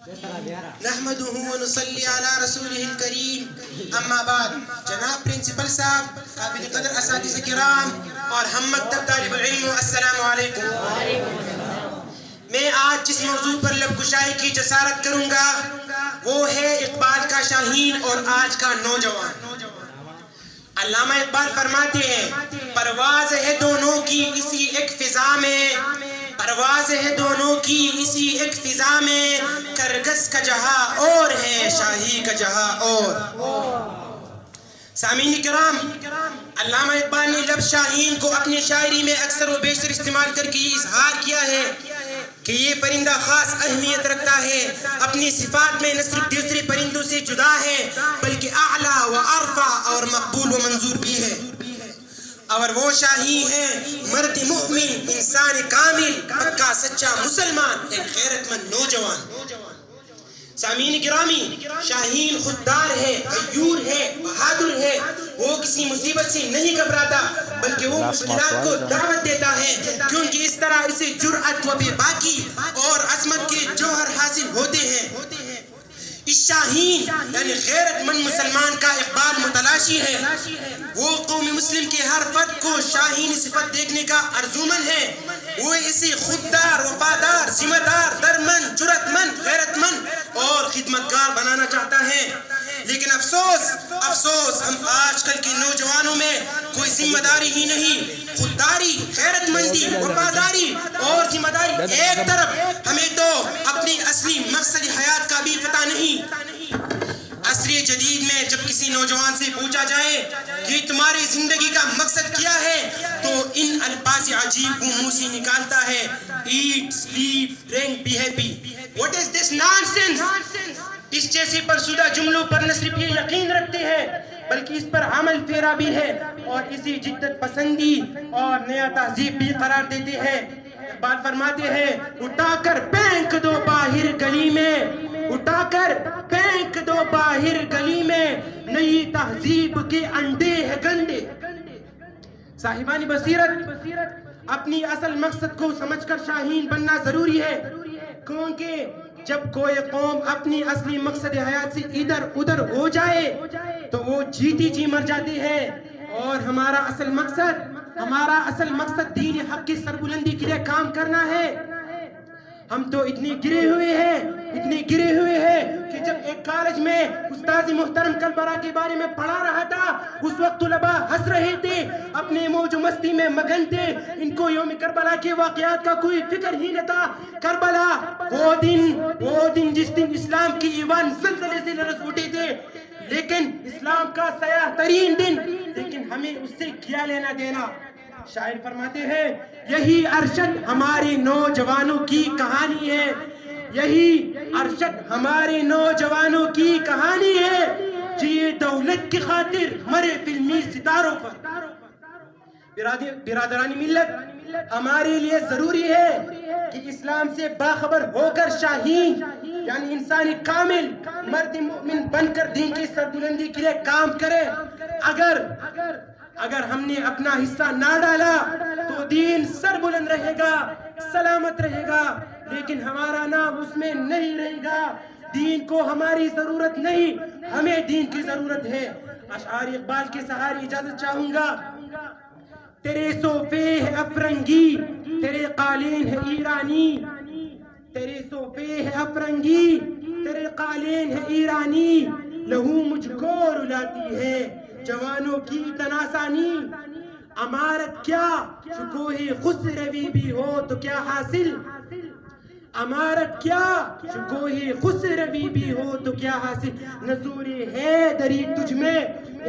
نحمده ونصلي على رسوله الكريم اما بعد. جناب پرنسپل صاحب، قابل قدر اساتذہ کرام اور ہم مکتب طالب العلم، السلام علیکم. میں آج جس موضوع پر لب گشائی کی جسارت کروں گا وہ ہے اقبال کا شاہین اور آج کا نوجوان. علامہ اقبال فرماتے ہیں، پرواز ہے دونوں کی اسی ایک فضا میں، پرواز ہے دونوں کی اسی ایک فضا میں، کرگس کا جہاں اور ہے شاہی کا جہاں اور. سامعین کرام، علامہ اقبال نے لفظ شاہین کو اپنی شاعری میں اکثر و بیشتر استعمال کر کے یہ اظہار کیا ہے کہ یہ پرندہ خاص اہمیت رکھتا ہے، اپنی صفات میں نہ صرف دوسرے پرندوں سے جدا ہے بلکہ اعلیٰ و ارفع اور مقبول و منظور بھی ہے. اور وہ شاہین ہے مرد مومن، انسان کامل، پکا سچا مسلمان، ایک غیرت مند نوجوان. سامعین گرامی، شاہین خوددار ہے، غیور ہے، بہادر ہے. وہ کسی مصیبت سے نہیں گھبراتا بلکہ وہ مشکلات کو دعوت دیتا ہے، کیونکہ اس طرح اسے جرأت و بے باکی اور عظمت کے جوہر حاصل ہوتے ہیں. اس شاہین یعنی غیرت مند مسلمان کا اقبال متلاشی ہے. وہ قوم مسلم کے ہر فرد کو شاہین صفت دیکھنے کا ارزومند ہے. وہ اسے خوددار، وفادار، ذمہ دار، درمند، جرأت مند، غیرت مند اور خدمتگار بنانا چاہتا ہے. لیکن افسوس ہم آج کل کے نوجوانوں میں کوئی ذمہ داری ہی نہیں. خودداری، غیرت مندی، وفاداری اور ذمہ داری ایک طرف، ہمیں تو اپنی اصلی مقصد حیات کا بھی پتہ نہیں. عصر جدید میں جب کسی نوجوان سے پوچھا جائے کہ تمہاری زندگی کا مقصد کیا ہے تو ان الفاظ عجیب کو منہ سے نکالتا ہے، eat, sleep, drink, be happy. What is this nonsense? اس جیسے فرسودہ جملوں پر نہ صرف یہ یقین رکھتے ہیں بلکہ اس پر عمل پیرا بھی ہے اور اسی جدت پسندی اور نیا تہذیب بھی قرار دیتے ہیں. اقبال فرماتے ہیں، اٹھا کر پھینک دو باہر گلی میں، اٹھا کر پھینک دو باہر گلی میں، نئی تہذیب کے انڈے ہے گندے. صاحبان بصیرت اپنی اصل مقصد کو سمجھ کر شاہین بننا ضروری ہے، کیونکہ جب کوئی قوم اپنی اصلی مقصد حیات سے ادھر ادھر ہو جائے تو وہ جیتی جی مر جاتی ہے. اور ہمارا اصل مقصد دین حق کی سربلندی کے لیے کام کرنا ہے. ہم تو اتنے گرے ہوئے ہیں کہ جب ایک کالج میں استاذ محترم کربلا کے بارے میں پڑھا رہا تھا اس وقت طلباء ہنس رہے تھے، اپنے موج و مستی میں مگن تھے. ان کو یوم کربلا کے واقعات کا کوئی فکر ہی نہ تھا. کربلا وہ دن جس دن اسلام کی ایوان زلزلے سے لرز اٹھے تھے، لیکن اسلام کا سیاہ ترین دن، لیکن ہمیں اس سے کیا لینا دینا. شاعر فرماتے ہیں، یہی ارشد ہمارے نوجوانوں کی کہانی ہے، یہی ارشد ہمارے نوجوانوں کی کہانی ہے، جیے دولت کی خاطر مرے فلمی ستاروں پر. برادرانی ملت، ہمارے لیے ضروری ہے کہ اسلام سے باخبر ہو کر شاہین یعنی انسانی کامل مرد مومن بن کر دین کی سربلندی کے لیے کام کرے. اگر ہم نے اپنا حصہ نہ ڈالا تو دین سر بلند رہے گا، سلامت رہے گا، لیکن ہمارا نام اس میں نہیں رہے گا. دین کو ہماری ضرورت نہیں، ہمیں دین کی ضرورت ہے. اشعار اقبال کے سہارے اجازت چاہوں گا. تیرے صوفے ہے افرنگی، تیرے قالین ہے ایرانی، تیرے صوفے ہے افرنگی، تیرے قالین ہے ایرانی، لہو مجھ کو رلاتی ہے جوانوں کی تناسانی. امارت کیا شکوہ خسروی بھی ہو تو کیا حاصل، امارت کیا شکوہ خسروی بھی ہو تو کیا حاصل. نظور حیدری تجھ میں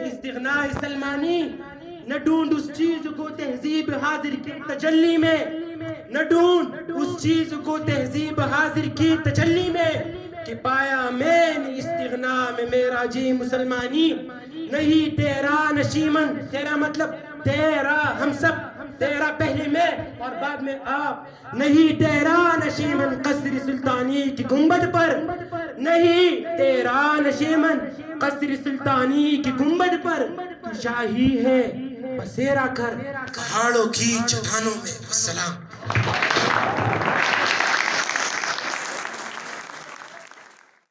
استغناء سلمانی، نہ ڈھونڈ اس چیز کو تہذیب حاضر کی تجلی میں، نہ ڈھونڈ اس چیز کو تہذیب حاضر کی تجلی میں، کہ پایا میں نے استغناء میں میرا جی مسلمانی. نہیں تیرا نشیمن، تیرا مطلب تیرا، ہم سب، تیرا پہلے میں اور بعد میں آپ. نہیں تیرا نشیمن قصر سلطانی کی گنبد پر، نہیں تیرا نشیمن قصر سلطانی کی گنبد پر، تو شاہی ہے بسیرا کر پہاڑوں کی چٹانوں میں. السلام.